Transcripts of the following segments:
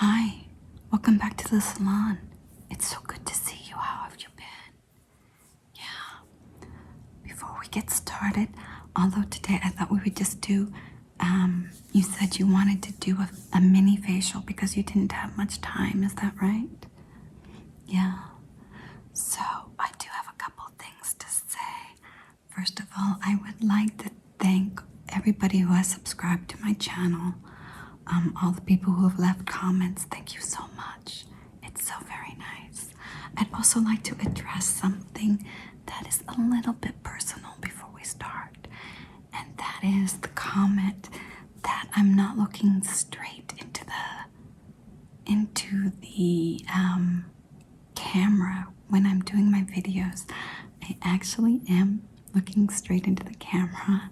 Hi, welcome back to the salon. It's so good to see you. How have you been? Yeah. Before we get started, although today I thought we would just do, you said you wanted to do a mini facial because you didn't have much time. Is that right? Yeah. So I do have a couple things to say. First of all, I would like to thank everybody who has subscribed to my channel. All the people who have left comments, thank you so much. It's so very nice. I'd also like to address something that is a little bit personal before we start, and that is the comment that I'm not looking straight into the camera when I'm doing my videos. I actually am looking straight into the camera.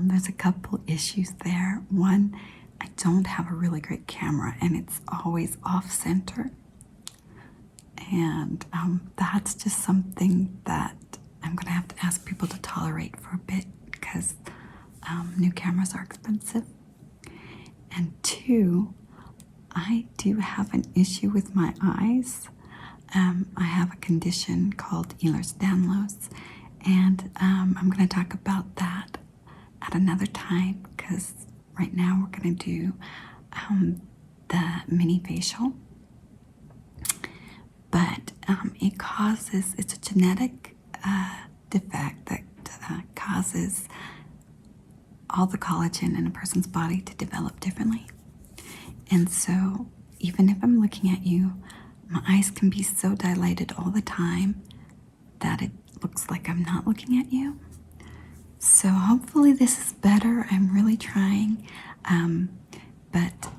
There's a couple issues there. One, I don't have a really great camera and it's always off center. And that's just something that I'm gonna have to ask people to tolerate for a bit because new cameras are expensive. And two, I do have an issue with my eyes. I have a condition called Ehlers-Danlos, and I'm going to talk about that at another time because right now we're going to do the mini facial. But it's a genetic defect that causes all the collagen in a person's body to develop differently. And so even if I'm looking at you, my eyes can be so dilated all the time that it looks like I'm not looking at you. So hopefully this is better. I'm really trying. But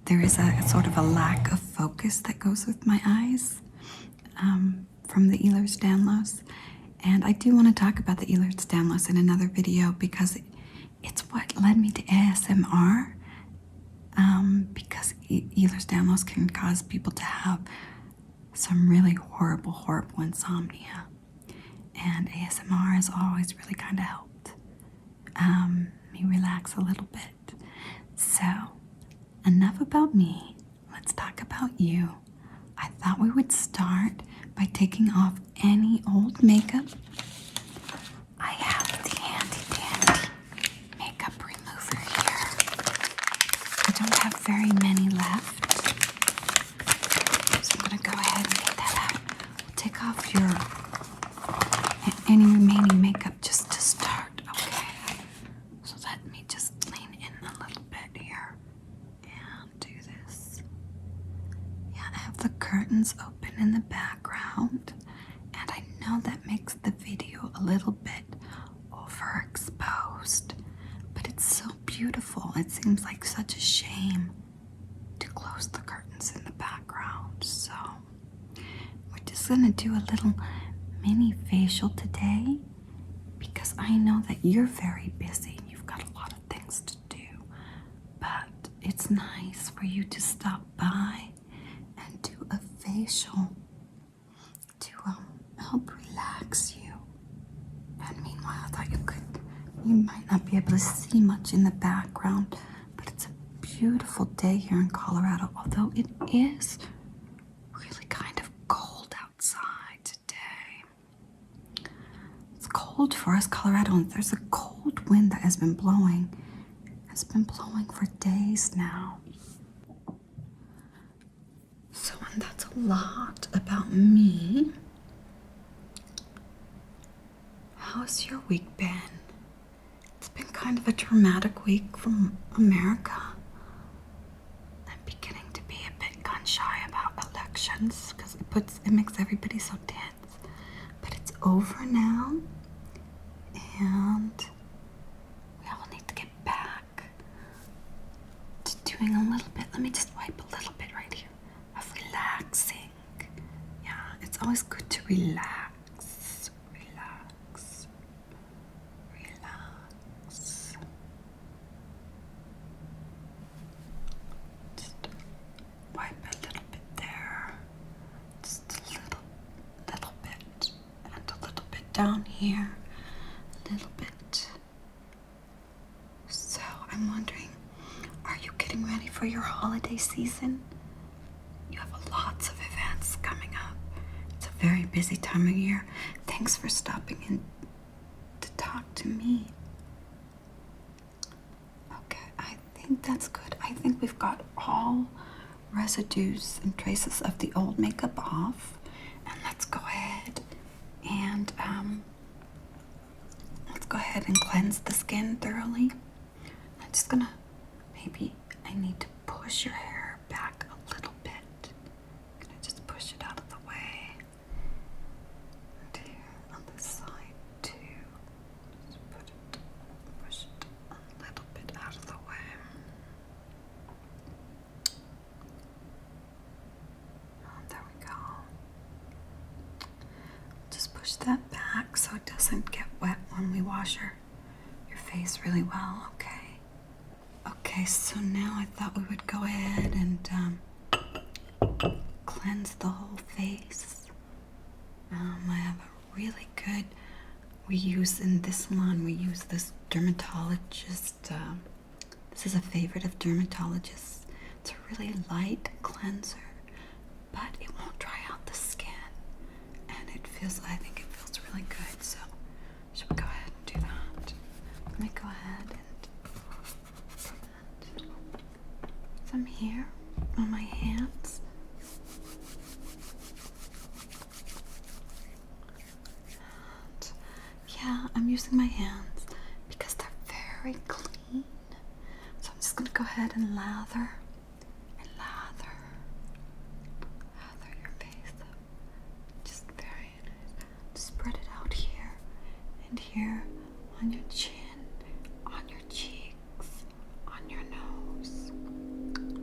there is a sort of a lack of focus that goes with my eyes from the Ehlers-Danlos. And I do want to talk about the Ehlers-Danlos in another video because it's what led me to ASMR. Because Ehlers-Danlos can cause people to have some really horrible insomnia. And ASMR has always really kind of helped me relax a little bit. So, enough about me. Let's talk about you. I thought we would start by taking off any old makeup. I have the handy-dandy makeup remover here. I don't have very many left, so I'm going to go ahead and get that out. We'll take off any remaining makeup just to start, okay? So let me just lean in a little bit here and do this. Yeah, I have the curtains open in the background, and I know that makes the video a little bit overexposed, but it's so beautiful. It seems like such a shame to close the curtains in the background. So we're just gonna do a little mini facial today because I know that you're very busy and you've got a lot of things to do, but it's nice for you to stop by and do a facial to help relax you. And meanwhile, I thought you might not be able to see much in the background, but it's a beautiful day here in Colorado, although it is really kind of cold outside today. It's cold for us Coloradoans. There's a cold wind that has been blowing. It's been blowing for days now. So, and that's a lot about me. How's your week been? It's been kind of a dramatic week from America. I'm beginning to be a bit gun-shy about elections because it makes everybody so tense. But it's over now, and we all need to get back to doing a little bit. Let me just wipe a little bit right here of relaxing. Yeah, it's always good to relax. Down here a little bit. So I'm wondering, are you getting ready for for your holiday season. You have lots of events coming up. It's a very busy time of year. Thanks for stopping in to talk to me. Okay, I think that's good. I think we've got all residues and traces of the old makeup off. And let's go ahead and cleanse the skin thoroughly. I'm just gonna, maybe I need to push your hair back a little bit. I'm gonna just push it out of the way. And here on this side too. Just push it a little bit out of the way. Oh, there we go. Just push that back so it doesn't get wet when we wash your face really well. Okay, so now I thought we would go ahead and cleanse the whole face. I have a really good, we use this dermatologist, this is a favorite of dermatologists. It's a really light cleanser, but it won't dry out the skin, and I think it feels really good. So should we go ahead and do that? Let me go ahead and some here on my hands. And yeah, I'm using my hands because they're very clean. So I'm just gonna go ahead and lather your face up. Just very nice. Spread it out here and here on your chin, on your cheeks, on your nose.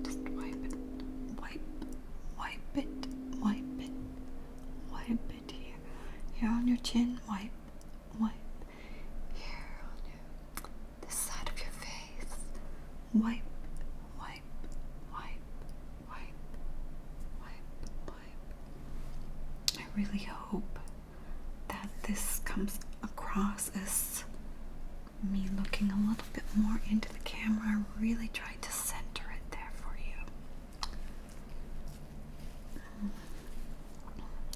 Just wipe it here. Here on your chin, wipe. Here on this side of your face, wipe. I really hope that this comes across as me looking a little bit more into the camera. I really tried to center it there for you.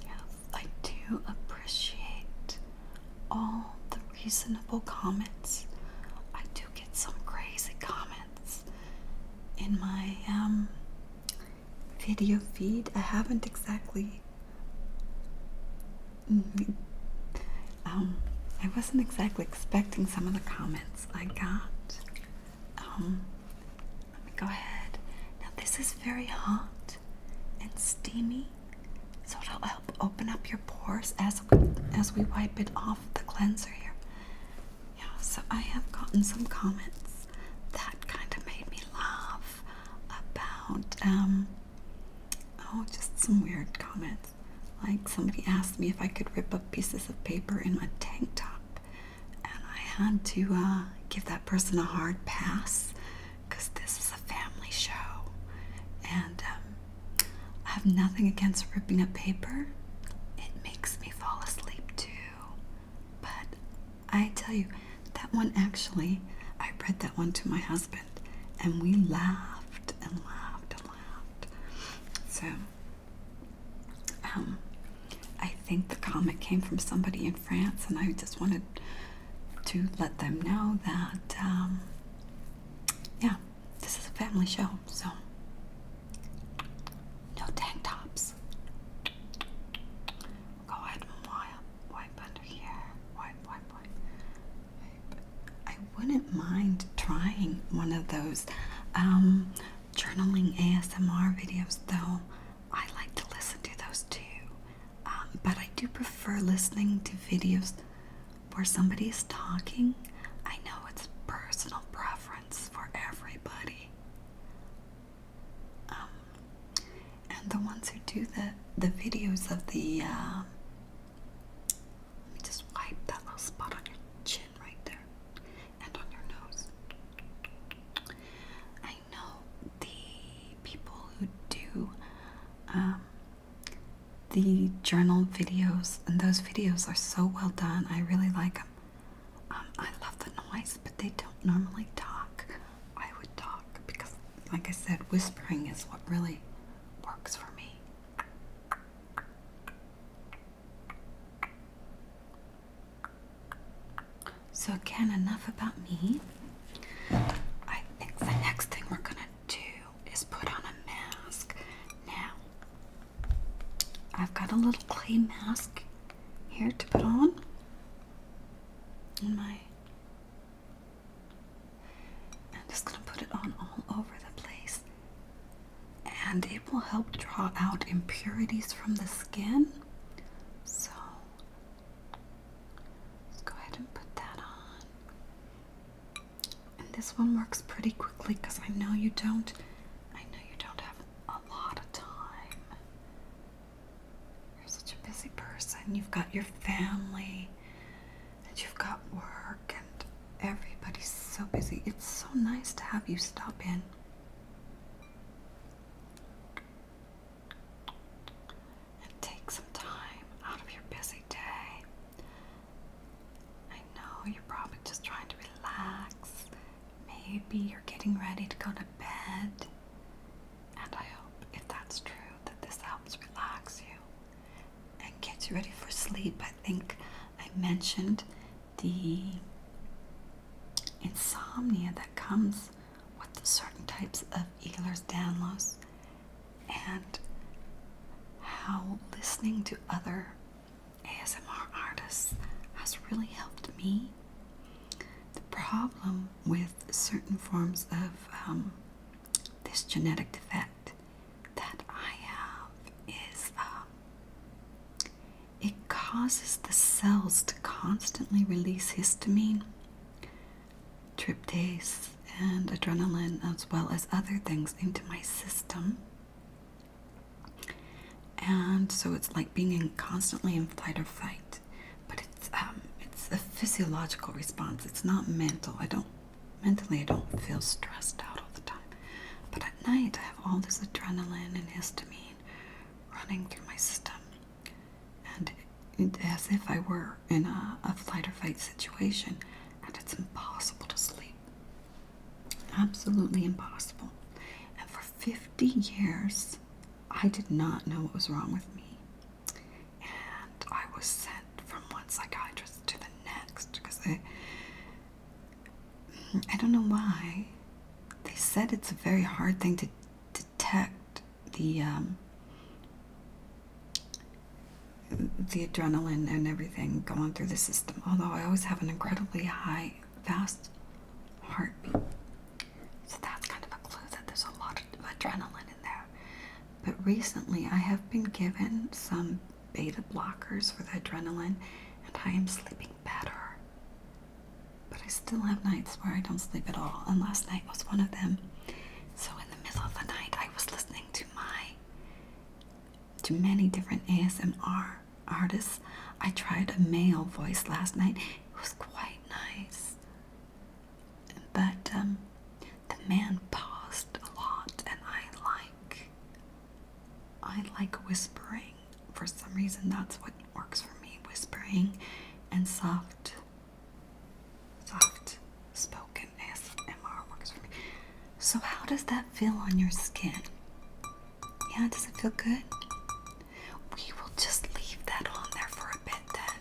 Yes, I do appreciate all the reasonable comments. I do get some crazy comments in my video feed. I haven't exactly I wasn't exactly expecting some of the comments I got. Let me go ahead. Now this is very hot and steamy, so it'll help open up your pores as we wipe it off the cleanser here. Yeah, so I have gotten some comments that kind of made me laugh about just some weird comments. Like somebody asked me if I could rip up pieces of paper in my tank top, and I had to give that person a hard pass because this is a family show, and I have nothing against ripping up paper. It makes me fall asleep too, but I tell you, that one actually, I read that one to my husband, and we laughed and laughed and laughed. So I think the comment came from somebody in France, and I just wanted to let them know that, yeah, this is a family show, so no tank tops. Go ahead and wipe under here. Wipe. I wouldn't mind trying one of those journaling ASMR videos, though. I like to listen to those too. But I do prefer listening to videos where somebody is talking. I know it's personal preference for everybody. And the ones who do the videos of the, let me just wipe that little spot on your chin right there and on your nose. I know the people who do, the journal videos, and those videos are so well done. I really like them. I love the noise, but they don't normally talk. I would talk because like I said, whispering is what really works for me. So again, enough about me. I think the next thing we're gonna do is put on a mask. Now, I've got a little clay mask here to put on. I'm just gonna put it on all over the place. And it will help draw out impurities from the skin. So, let's go ahead and put that on. And this one works pretty quickly because I know you don't have a lot of time. You're such a busy person. You've got your family, and you've got work, and everybody's so busy. It's so nice to have you stop in. And take some time out of your busy day. I know you're probably just trying to relax. Maybe you're getting ready to go to bed. And I hope, if that's true, that this helps relax you and get you ready for sleep. I think I mentioned the insomnia that comes with certain types of Ehlers-Danlos, and how listening to other ASMR artists has really helped me. The problem with certain forms of this genetic defect that I have is it causes the cells to constantly release histamine, tryptase, and adrenaline, as well as other things, into my system. And so it's like being constantly in fight or fight. But it's a physiological response. It's not mental. I don't feel stressed out all the time. But at night I have all this adrenaline and histamine running through my system. And as if I were in a flight or fight situation, and it's impossible to sleep. Absolutely impossible. And for 50 years, I did not know what was wrong with me. And I was sent from one psychiatrist to the next because I don't know why. They said it's a very hard thing to detect the adrenaline and everything going through the system. Although I always have an incredibly high, fast heartbeat. So that's kind of a clue that there's a lot of adrenaline in there. But recently I have been given some beta blockers for the adrenaline, and I am sleeping better. But I still have nights where I don't sleep at all, and last night was one of them. So in the middle of the night I was listening to many different ASMR artists. I tried a male voice last night. It was quite nice. But the man paused a lot, and I like whispering. For some reason, that's what works for me. Whispering and soft spoken ASMR works for me. So how does that feel on your skin? Yeah, does it feel good? We will just leave that on there for a bit then.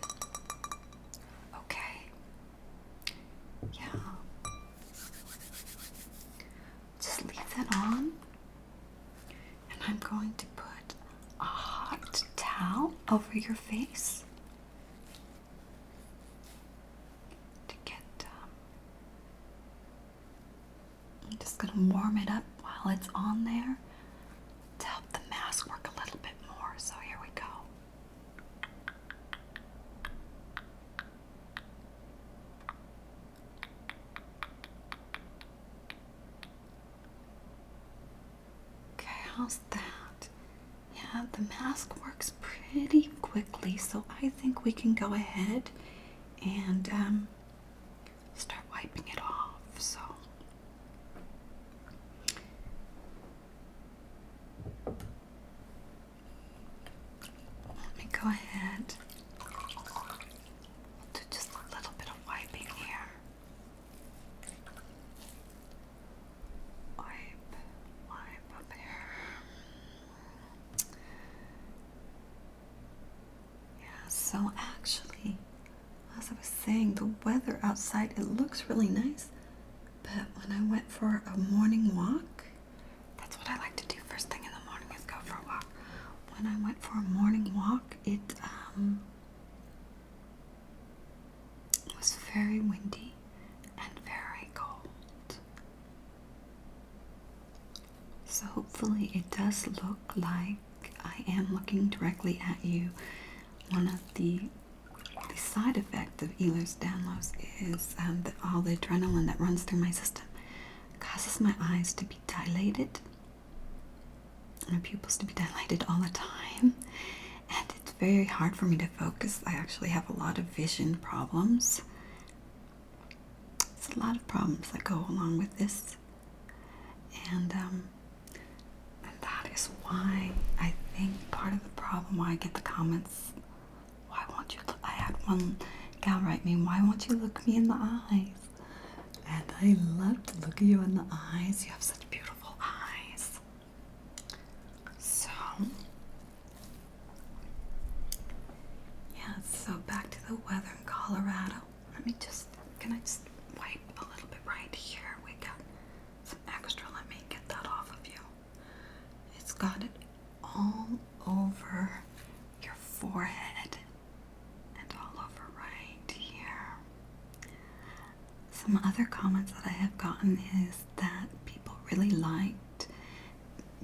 Okay. Yeah. Just leave that on. And I'm going to put a hot towel over your face to get, I'm just going to warm it up while it's on there to help the mask work a little bit more. So here we go. Okay, how's that? Yeah, the mask works pretty quickly, so I think we can go ahead and start wiping it off. So let me go ahead. Do just a little bit of wiping here. Wipe. saying, the weather outside, it looks really nice. But when I went for a morning walk, that's what I like to do first thing in the morning, is go for a walk. When I went for a morning walk, it was very windy and very cold. So hopefully it does look like I am looking directly at you. One of the side effects of Ehlers-Danlos is that all the adrenaline that runs through my system causes my eyes to be dilated, my pupils to be dilated all the time, and it's very hard for me to focus. I actually have a lot of vision problems. There's a lot of problems that go along with this, and that is why I think part of the problem why I get the comments, why won't you look? I had one gal write me, why won't you look me in the eyes? And I love to look at you in the eyes. You have such beautiful eyes. So, yeah, so back to the weather in Colorado. Can I just wipe a little bit right here? We got some extra. Let me get that off of you. It's got it all over your forehead and all over right here. Some other comments that I have gotten is that people really liked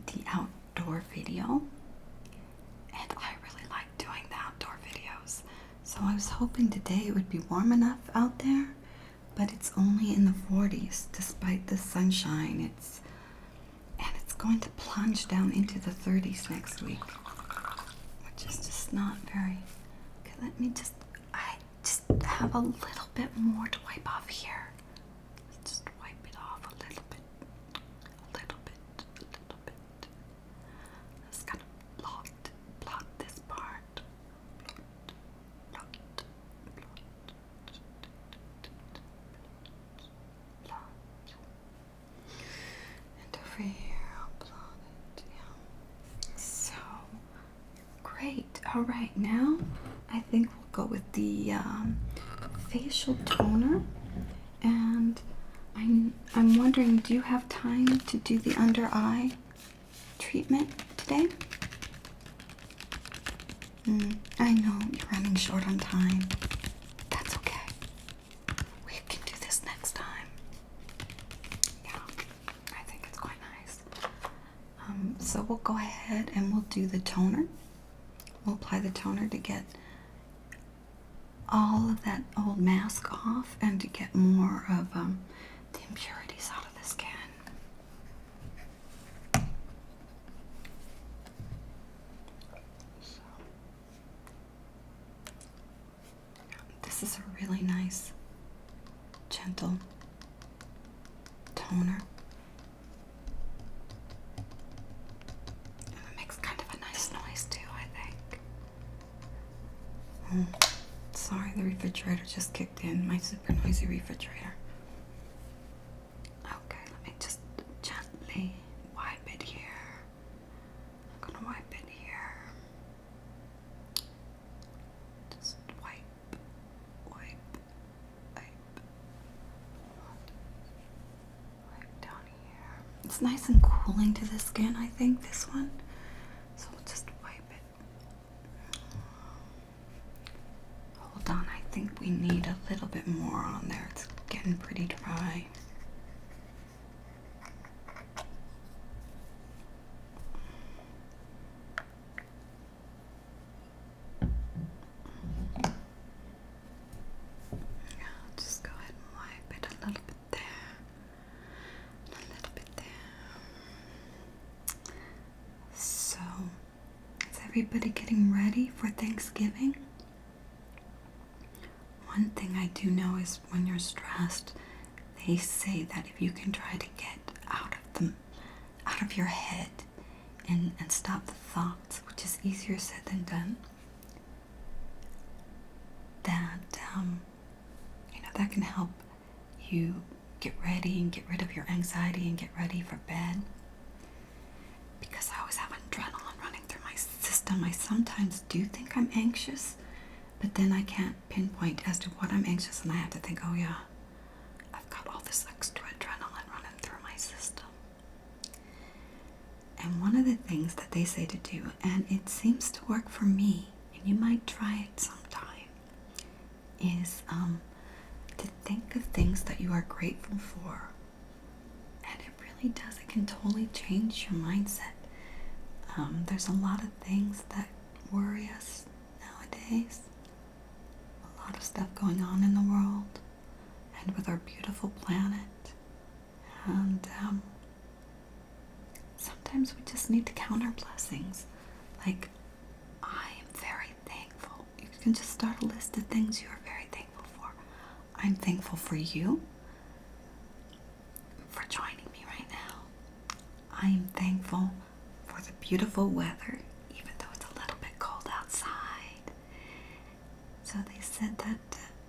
the outdoor video, and I really like doing the outdoor videos. So I was hoping today it would be warm enough out there, but it's only in the 40s despite the sunshine. It's going to plunge down into the 30s next week, which is just not very good. I just have a little bit more to wipe off here. Just wipe it off a little bit. Just gotta blot this part. Blot. And over here. Great. All right, now I think we'll go with the facial toner, and I'm wondering, do you have time to do the under eye treatment today? I know you're running short on time. That's okay. We can do this next time. Yeah, I think it's quite nice. So we'll go ahead and we'll do the toner. We'll apply the toner to get all of that old mask off and to get more of the impurities out of the skin. So, this is a really nice, gentle toner. Sorry, the refrigerator just kicked in, my super noisy refrigerator. Okay, let me just gently wipe it here. I'm gonna wipe it here. Just wipe. Wipe down here. It's nice and cooling to the skin, I think, this one. So we'll just wipe it. Hold on, I think we need a little bit more on there. It's getting pretty dry. Just go ahead and wipe it a little bit there. A little bit there. So, is everybody getting ready for Thanksgiving? One thing I do know is when you're stressed, they say that if you can try to get out of your head and stop the thoughts, which is easier said than done, that that can help you get ready and get rid of your anxiety and get ready for bed. Because I always have adrenaline running through my system, I sometimes do think I'm anxious, But then I can't pinpoint as to what I'm anxious, and I have to think, oh yeah, I've got all this extra adrenaline running through my system. And one of the things that they say to do, and it seems to work for me, and you might try it sometime, is to think of things that you are grateful for. And it really does, it can totally change your mindset. There's a lot of things that worry us nowadays. A lot of stuff going on in the world and with our beautiful planet. And sometimes we just need to count our blessings. Like, I am very thankful. You can just start a list of things you are very thankful for. I'm thankful for you for joining me right now. I am thankful for the beautiful weather, even though it's a little bit cold outside. So they said that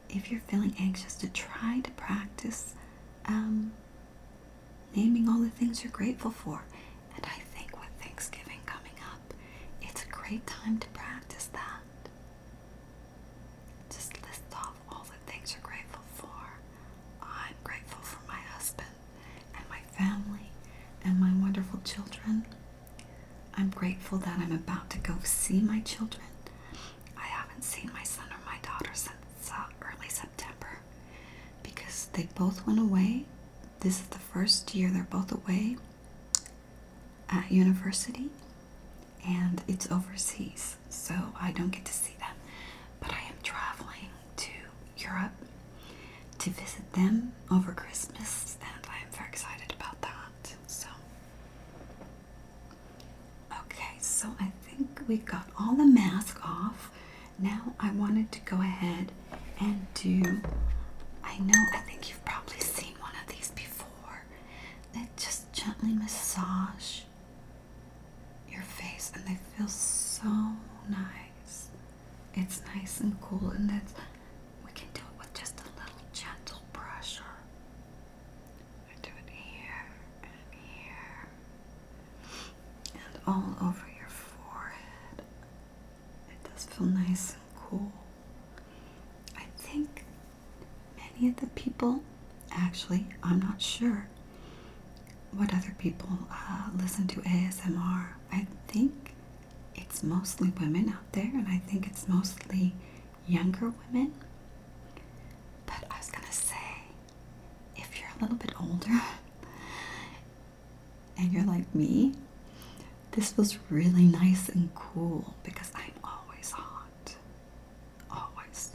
if you're feeling anxious, to try to practice naming all the things you're grateful for. And I think with Thanksgiving coming up, it's a great time to practice that. Just list off all the things you're grateful for. I'm grateful for my husband and my family and my wonderful children. I'm grateful that I'm about to go see my children. I haven't seen my son or my daughter since early September because they both went away. This is the first year they're both away at university, and it's overseas, so I don't get to see them. But I am traveling to Europe to visit them over Christmas, and I am very excited about that. So I think we got all the mask off. Now I wanted to go ahead and do, I think you've probably seen one of these before, that just gently massage your face, and they feel so nice. It's nice and cool, and we can do it with just a little gentle pressure. I do it here and here and all over your forehead. It does feel nice and cool. I think many of the people, actually, I'm not sure what other people listen to ASMR. I think it's mostly women out there, and I think it's mostly younger women. But I was gonna say, if you're a little bit older and you're like me, this was really nice and cool because I'm always hot. Always.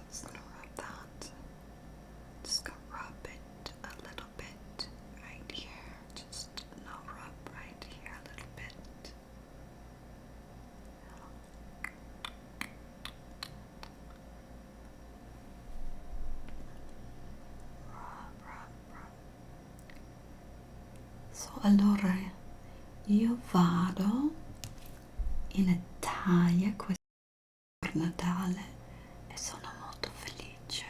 Just gonna rub that. Just gonna rub it a little bit right here. Just rub right here a little bit. So, allora io vado in Italia questo Natale e sono molto felice.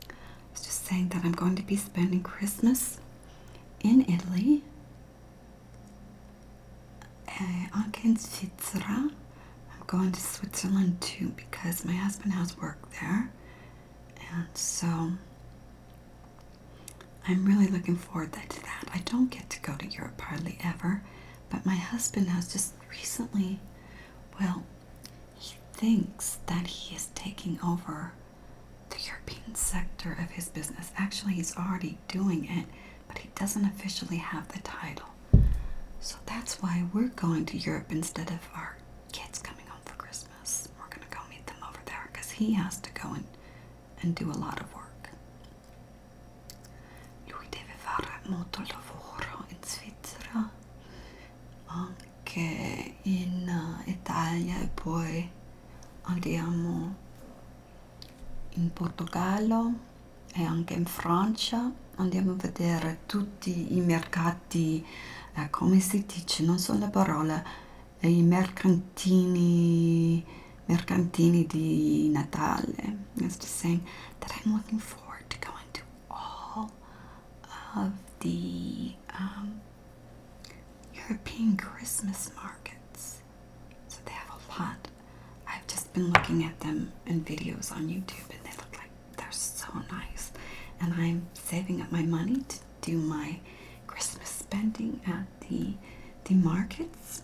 I was just saying that I'm going to be spending Christmas in Italy e anche in Svizzera. I'm going to Switzerland too because my husband has work there, and so I'm really looking forward to that. I don't get to go to Europe hardly ever, but my husband has just recently, well, he thinks that he is taking over the European sector of his business. Actually, he's already doing it, but he doesn't officially have the title. So that's why we're going to Europe instead of our kids coming home for Christmas. We're going to go meet them over there because he has to go and do a lot of work. Lui deve fare molto lavoro in Svizzera, anche in Italia, e poi andiamo in Portogallo e anche in Francia. Andiamo a vedere tutti i mercati, come si dice, non so la parola, i mercantini di Natale. It's just saying that I'm looking forward to going to all of the European Christmas markets. So they have a lot. I've just been looking at them in videos on YouTube, and they look like they're so nice. And I'm saving up my money to do my Christmas spending at the markets.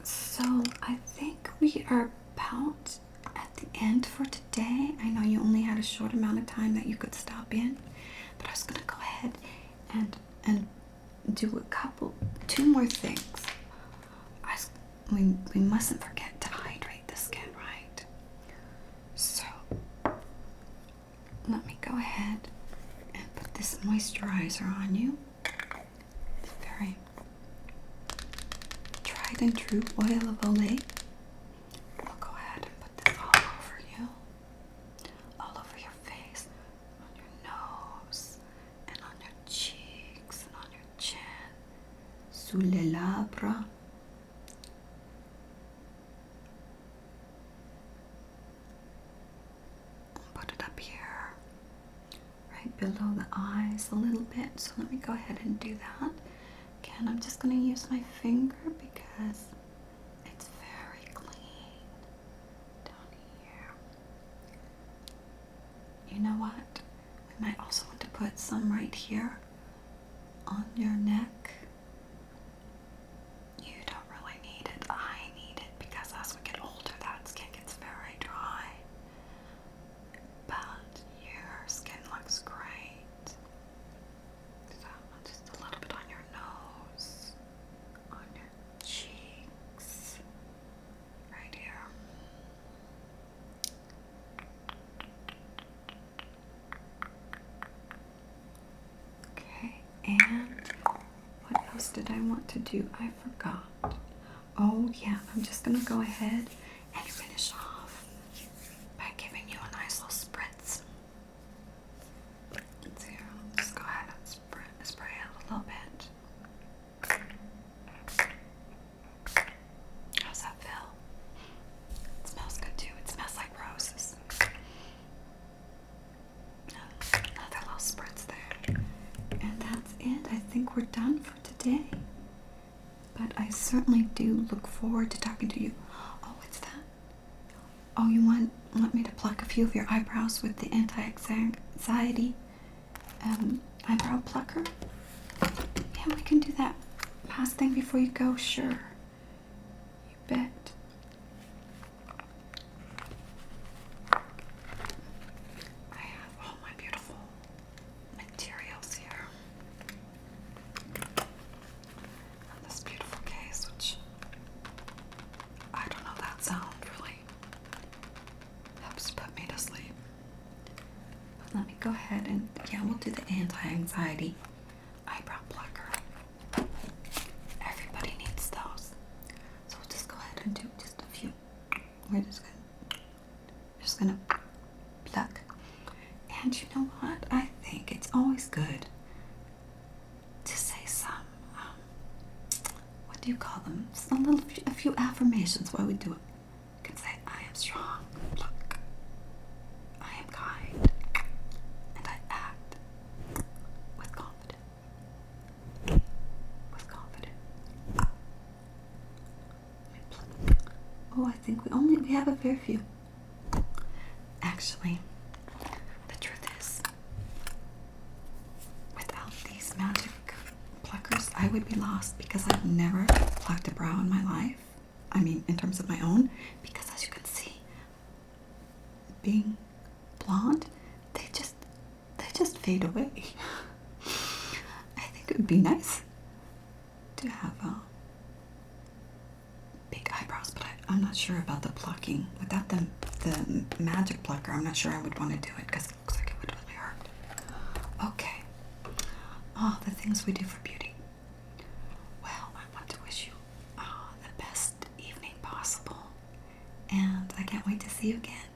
So I think we are about at the end for today. I know you only had a short amount of time that you could stop in, but I was gonna go ahead and do two more things. We mustn't forget to hydrate the skin, right? So let me go ahead and put this moisturizer on you. It's very tried and true oil of Olay. I'll go ahead and put this all over you, all over your face, on your nose, and on your cheeks, and on your chin, sous les lèvres. Put it up here, right below the eyes a little bit. So let me go ahead and do that. Again, I'm just going to use my finger because it's very clean down here. You know what? We might also want to put some right here on your neck. You don't really need it. I need it because as we get older, that skin gets very dry. But your skin looks great. So just a little bit on your nose, on your cheeks, right here. Okay, and what else did I want to do? I forgot. Oh yeah, I'm just gonna go ahead and finish off by giving you a nice little spritz. Let's see, I'll just go ahead and spray it a little bit. How's that feel? It smells good too. It smells like roses. Another little spritz there. And that's it. I think we're done for today. But I certainly do look forward to talking to you. Oh, what's that? Oh, you want me to pluck a few of your eyebrows with the anti-anxiety eyebrow plucker? Yeah, we can do that last thing before you go, sure. You bet. I have all my beautiful materials here. And this beautiful case, which I don't know, that sound really helps put me to sleep. But let me go ahead and, yeah, we'll do the anti-anxiety eyebrow plucker. Everybody needs those. So we'll just go ahead and do just a few. We're just gonna pluck. And you know what? I think it's always good to say some, what do you call them? A few affirmations while we do it. You can say, I am strong, look, I am kind, and I act with confidence. With confidence. Oh, I think we have a very few. Actually, the truth is, without these magic pluckers, I would be lost because I've never plucked a brow in my life. I mean, in terms of my own, because as you can see, being blonde, they just fade away. I think it would be nice to have big eyebrows, but I'm not sure about the plucking. Without the magic plucker, I'm not sure I would want to do it because it looks like it would really hurt. Okay. Oh, the things we do for beauty. Well, I want to wish you the best evening possible. And I can't wait to see you again.